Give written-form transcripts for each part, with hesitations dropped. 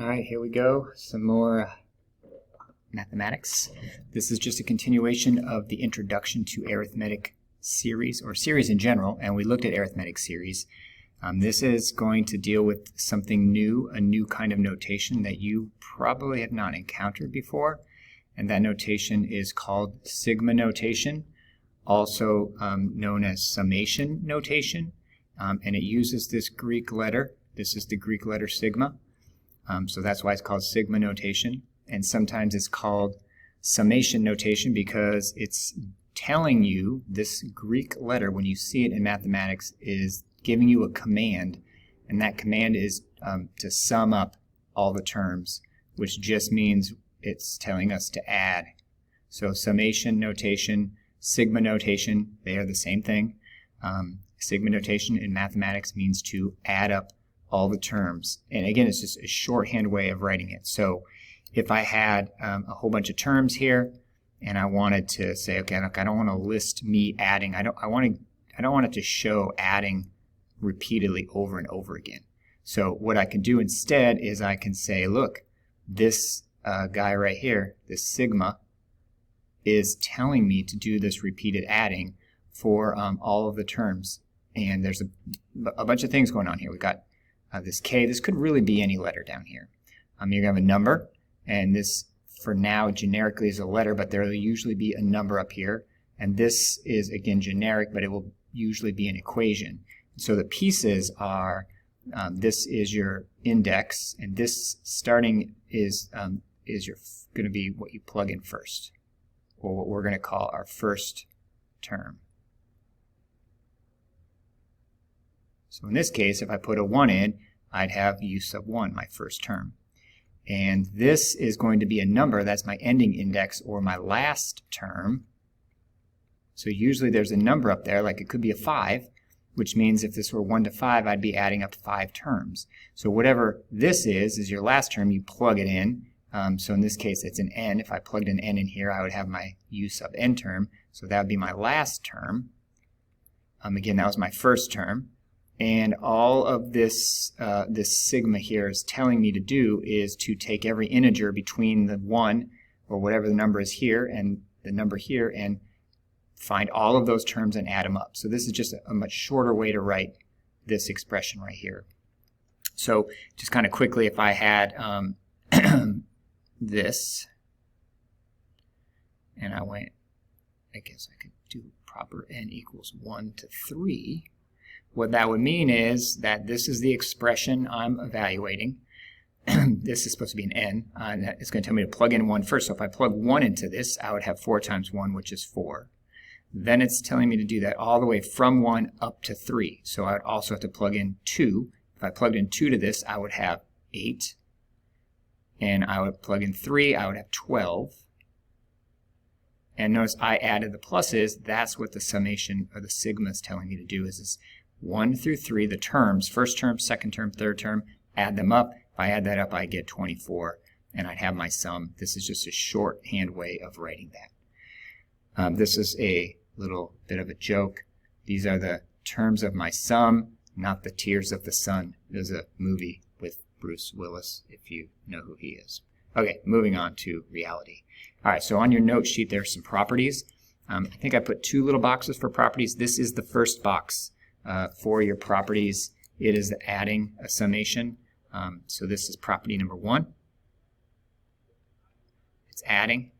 Alright, here we go. Some more mathematics. This is just a continuation of the Introduction to Arithmetic series, or series in general, and we looked at arithmetic series. This is going to deal with something new, a new kind of notation that you probably have not encountered before, and that notation is called sigma notation, also known as summation notation, and it uses this Greek letter. This is the Greek letter sigma. So that's why it's called sigma notation, and sometimes it's called summation notation because it's telling you this Greek letter, when you see it in mathematics, is giving you a command, and that command is to sum up all the terms, which just means it's telling us to add. So summation notation, sigma notation, they are the same thing. Sigma notation in mathematics means to add up all the terms, and again, it's just a shorthand way of writing it. So if I had a whole bunch of terms here, and I wanted to say, okay, look, I don't want to list me adding. I don't want it to show adding repeatedly over and over again. So what I can do instead is I can say, look, this guy right here, this sigma, is telling me to do this repeated adding for all of the terms. And there's a bunch of things going on here. We've got this k. This could really be any letter down here. You're going to have a number, and this for now generically is a letter, but there will usually be a number up here. And this is again generic, but it will usually be an equation. So the pieces are, this is your index, and this starting is going to be what you plug in first, or what we're going to call our first term. So in this case, if I put a 1 in, I'd have u sub 1, my first term. And this is going to be a number, that's my ending index, or my last term. So usually there's a number up there, like it could be a 5, which means if this were 1 to 5, I'd be adding up 5 terms. So whatever this is your last term, you plug it in. So in this case, it's an n. If I plugged an n in here, I would have my u sub n term. So that would be my last term. Again, that was my first term. And all of this, this sigma here is telling me to do is to take every integer between the 1, or whatever the number is here, and the number here, and find all of those terms and add them up. So this is just a much shorter way to write this expression right here. So just kind of quickly, if I had this, and I went, I guess I could do proper n equals 1 to 3. What that would mean is that this is the expression I'm evaluating. This is supposed to be an n. It's going to tell me to plug in 1 first. So if I plug 1 into this, I would have 4 times 1, which is 4. Then it's telling me to do that all the way from 1 up to 3. So I would also have to plug in 2. If I plugged in 2 to this, I would have 8. And I would plug in 3, I would have 12. And notice I added the pluses. That's what the summation, or the sigma, is telling me to do, is this 1 through 3, the terms, first term, second term, third term, add them up. If I add that up, I get 24, and I'd have my sum. This is just a shorthand way of writing that. This is a little bit of a joke. These are the terms of my sum, not the tears of the sun. There's a movie with Bruce Willis, if you know who he is. Okay, moving on to reality. All right, so on your note sheet, there's some properties. I think I put 2 little boxes for properties. This is the first box. For your properties, it is adding a summation. So this is property number 1. It's adding.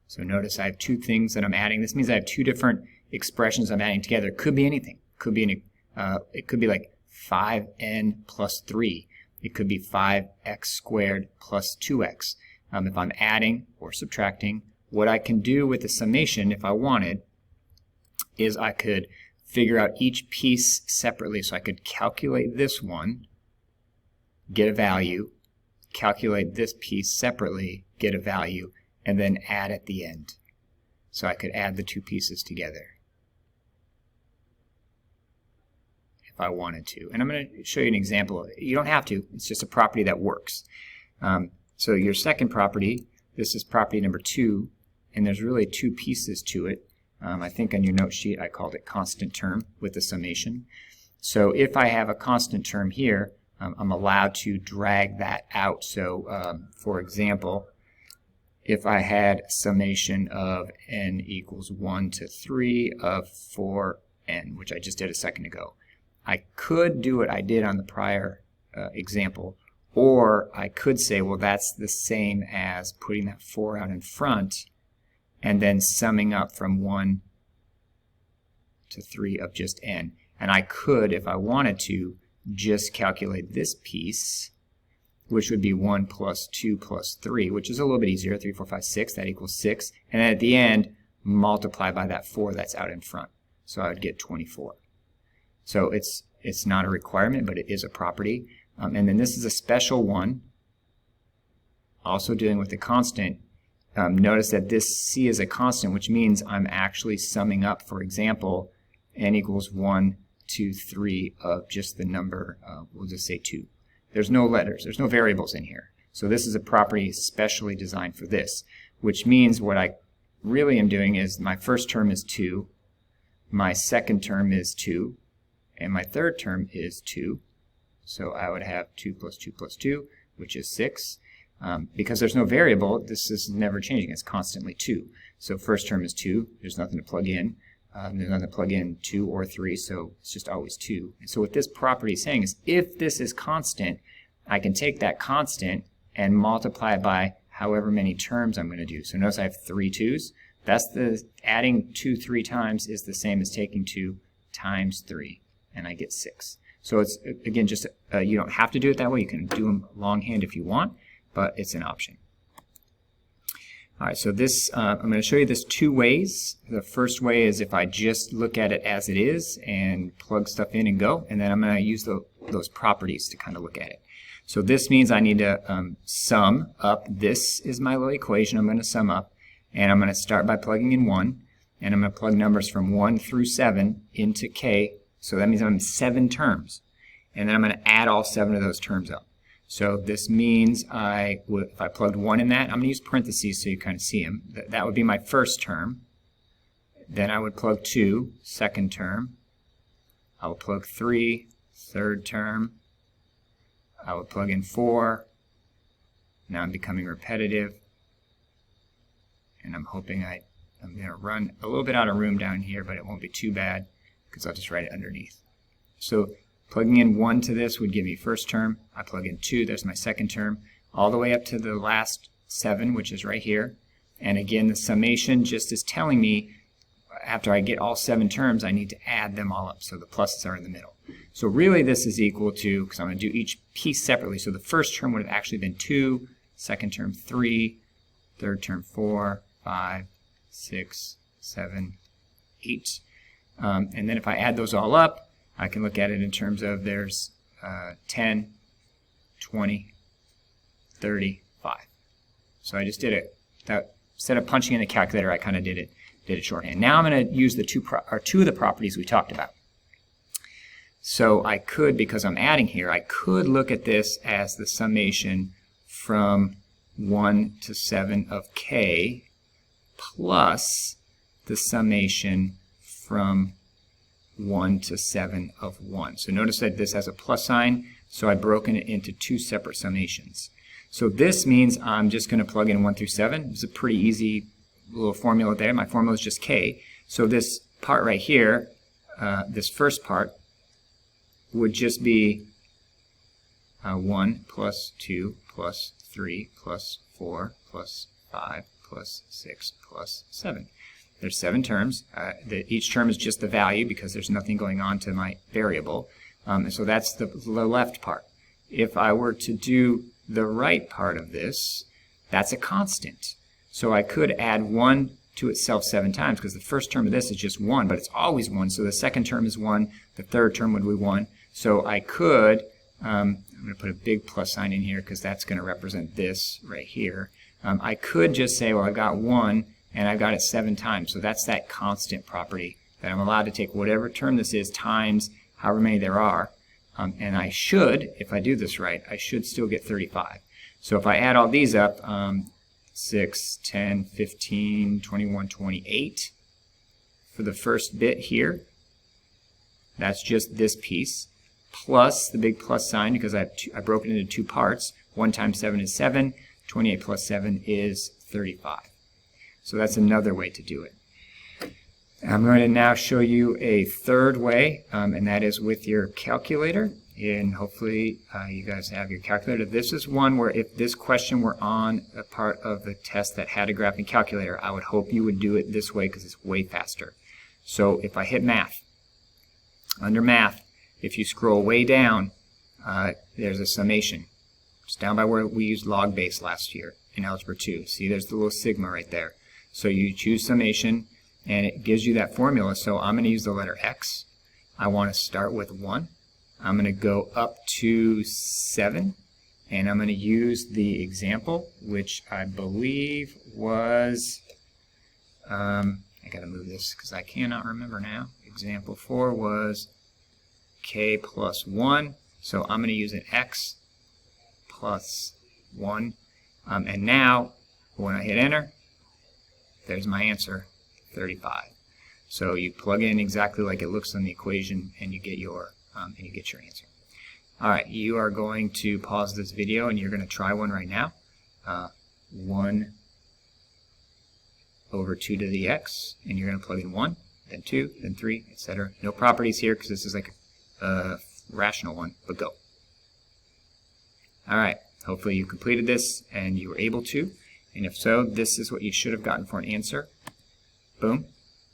So notice I have 2 things that I'm adding. This means I have 2 different expressions I'm adding together. It could be anything. It could be like 5n plus 3. It could be 5x squared plus 2x. If I'm adding or subtracting, what I can do with the summation, if I wanted, is I could figure out each piece separately. So I could calculate this one, get a value, calculate this piece separately, get a value, and then add at the end. So I could add the 2 pieces together if I wanted to. And I'm going to show you an example of it. You don't have to. It's just a property that works. So your second property, this is property number 2, and there's really 2 pieces to it. I think on your note sheet I called it constant term with the summation. So if I have a constant term here, I'm allowed to drag that out. So, for example, if I had a summation of n equals 1 to 3 of 4n, which I just did a second ago, I could do what I did on the prior example, or I could say, well, that's the same as putting that 4 out in front and then summing up from 1 to 3 of just n. And I could, if I wanted to, just calculate this piece, which would be 1 plus 2 plus 3, which is a little bit easier. 3, 4, 5, 6, that equals 6. And then at the end, multiply by that 4 that's out in front. So I would get 24. So it's not a requirement, but it is a property. And then this is a special one, also dealing with the constant. Notice that this c is a constant, which means I'm actually summing up, for example, n equals 1, 2, 3 of just the number, we'll just say 2. There's no letters, there's no variables in here. So this is a property specially designed for this, which means what I really am doing is my first term is 2, my second term is 2, and my third term is 2. So I would have 2 plus 2 plus 2, which is 6. Because there's no variable, this is never changing. It's constantly 2. So first term is 2. There's nothing to plug in. There's nothing to plug in 2 or 3, so it's just always 2. And so what this property is saying is if this is constant, I can take that constant and multiply it by however many terms I'm going to do. So notice I have 3 2's. That's adding 2 3 times is the same as taking 2 times 3, and I get 6. So it's, again, just you don't have to do it that way. You can do them longhand if you want, but it's an option. All right, so this I'm going to show you this 2 ways. The first way is if I just look at it as it is and plug stuff in and go, and then I'm going to use those properties to kind of look at it. So this means I need to sum up. This is my little equation I'm going to sum up, and I'm going to start by plugging in 1, and I'm going to plug numbers from 1 through 7 into k. So that means I'm in 7 terms. And then I'm going to add all 7 of those terms up. So this means if I plugged 1 in that, I'm going to use parentheses so you kind of see them. That would be my first term. Then I would plug 2, second term. I would plug 3, third term. I would plug in 4. Now I'm becoming repetitive. And I'm hoping I'm going to run a little bit out of room down here, but it won't be too bad, because I'll just write it underneath. So plugging in 1 to this would give me first term. I plug in 2, there's my second term, all the way up to the last 7, which is right here. And again, the summation just is telling me after I get all 7 terms, I need to add them all up. So the pluses are in the middle. So really this is equal to, because I'm going to do each piece separately, so the first term would have actually been 2, second term 3, third term 4, 5, 6, 7, 8. And then if I add those all up, I can look at it in terms of there's 10, 20, 30, 5. So I just did it. Instead of punching in the calculator, I kind of did it shorthand. Now I'm going to use the two of the properties we talked about. So I could, because I'm adding here, I could look at this as the summation from 1 to 7 of k plus the summation from 1 to 7 of 1. So notice that this has a plus sign, so I've broken it into 2 separate summations. So this means I'm just going to plug in 1 through 7. It's a pretty easy little formula there. My formula is just k. So this part right here, this first part, would just be 1 plus 2 plus 3 plus 4 plus 5 plus 6 plus 7. There's 7 terms. Each term is just the value because there's nothing going on to my variable. And so that's the left part. If I were to do the right part of this, that's a constant. So I could add 1 to itself 7 times because the first term of this is just 1, but it's always 1. So the second term is 1. The third term would be 1. So I could, I'm going to put a big plus sign in here because that's going to represent this right here. I could just say, well, I got 1 and I've got it 7 times. So that's that constant property that I'm allowed to take whatever term this is times however many there are. And I should, if I do this right, I should still get 35. So if I add all these up, 6, 10, 15, 21, 28 for the first bit here, that's just this piece. plus the big plus sign because I broke it into two parts. 1 times 7 is 7. 28 plus 7 is 35. So that's another way to do it. I'm going to now show you a third way, and that is with your calculator. And hopefully you guys have your calculator. This is one where if this question were on a part of the test that had a graphing calculator, I would hope you would do it this way because it's way faster. So if I hit math, under math, if you scroll way down, there's a summation. It's down by where we used log base last year in Algebra 2. See, there's the little sigma right there. So you choose summation, and it gives you that formula. So I'm going to use the letter x. I want to start with 1. I'm going to go up to 7, and I'm going to use the example, which I believe was, I got to move this because I cannot remember now. Example 4 was k plus 1, so I'm going to use an x plus 1, and now when I hit enter, there's my answer, 35. So you plug in exactly like it looks on the equation, and you get your answer. All right, you are going to pause this video, and you're going to try one right now. 1 over 2 to the x, and you're going to plug in 1, then 2, then 3, etc. No properties here because this is like a rational one, but go. All right, hopefully you completed this and you were able to, and if so, this is what you should have gotten for an answer. Boom.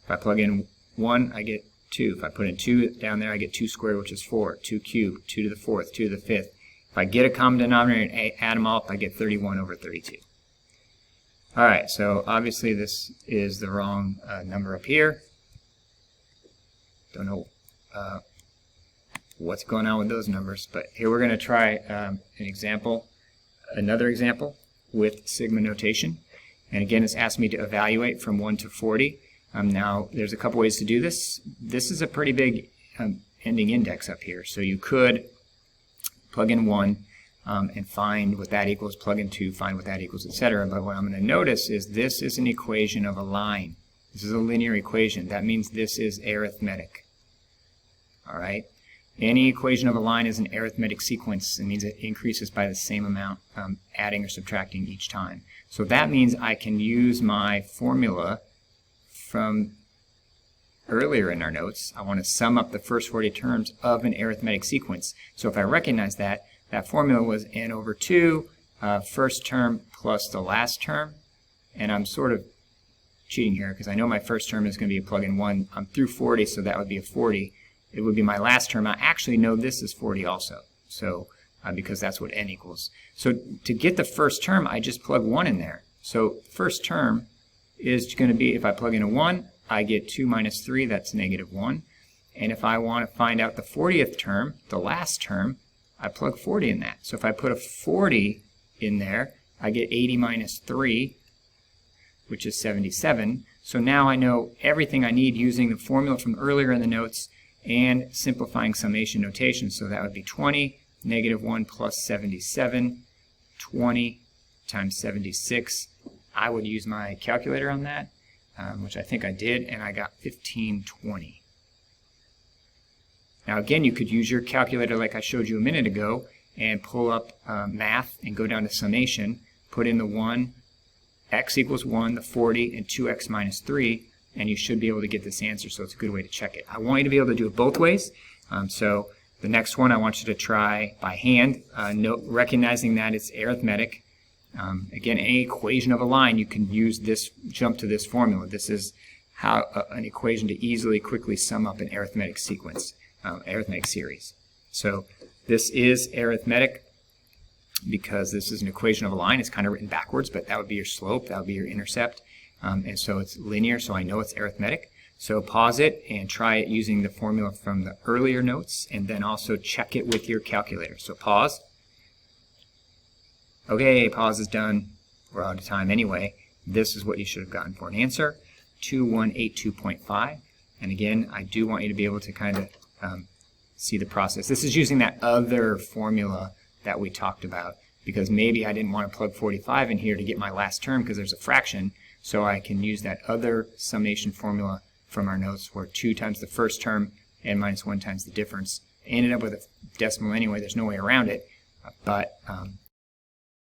If I plug in 1, I get 2. If I put in 2 down there, I get 2 squared, which is 4. 2 cubed, 2 to the 4th, 2 to the 5th. If I get a common denominator and add them all up, I get 31 over 32. All right, so obviously this is the wrong number up here. Don't know what's going on with those numbers, but here we're going to try another example with sigma notation. And again, it's asked me to evaluate from 1 to 40. Now, there's a couple ways to do this. This is a pretty big ending index up here, so you could plug in 1 and find what that equals, plug in 2, find what that equals, etc. But what I'm going to notice is this is an equation of a line. This is a linear equation. That means this is arithmetic. All right? Any equation of a line is an arithmetic sequence. It means it increases by the same amount, adding or subtracting each time. So that means I can use my formula from earlier in our notes. I want to sum up the first 40 terms of an arithmetic sequence. So if I recognize that, that formula was n over 2, first term plus the last term. And I'm sort of cheating here because I know my first term is going to be a plug-in 1. I'm through 40, so that would be a 40. It would be my last term. I actually know this is 40 also, so because that's what n equals. So to get the first term, I just plug 1 in there. So first term is going to be, if I plug in a 1, I get 2 minus 3, that's negative 1. And if I want to find out the 40th term, the last term, I plug 40 in that. So if I put a 40 in there, I get 80 minus 3, which is 77. So now I know everything I need using the formula from earlier in the notes and simplifying summation notation. So that would be 20, negative 1 plus 77, 20 times 76. I would use my calculator on that, which I think I did, and I got 1520. Now again, you could use your calculator like I showed you a minute ago and pull up math and go down to summation, put in the 1, x equals 1, the 40, and 2x minus 3, and you should be able to get this answer, so it's a good way to check it. I want you to be able to do it both ways. So the next one I want you to try by hand, recognizing that it's arithmetic. Again, any equation of a line, you can use this, jump to this formula. This is how an equation to easily, quickly sum up an arithmetic sequence, arithmetic series. So this is arithmetic because this is an equation of a line. It's kind of written backwards, but that would be your slope, that would be your intercept. And so it's linear, so I know it's arithmetic. So pause it and try it using the formula from the earlier notes, and then also check it with your calculator. So pause. Okay, pause is done. We're out of time anyway. This is what you should have gotten for an answer, 2182.5. And again, I do want you to be able to kind of see the process. This is using that other formula that we talked about, because maybe I didn't want to plug 45 in here to get my last term because there's a fraction, so I can use that other summation formula from our notes where 2 times the first term and minus 1 times the difference, ended up with a decimal anyway. There's no way around it. But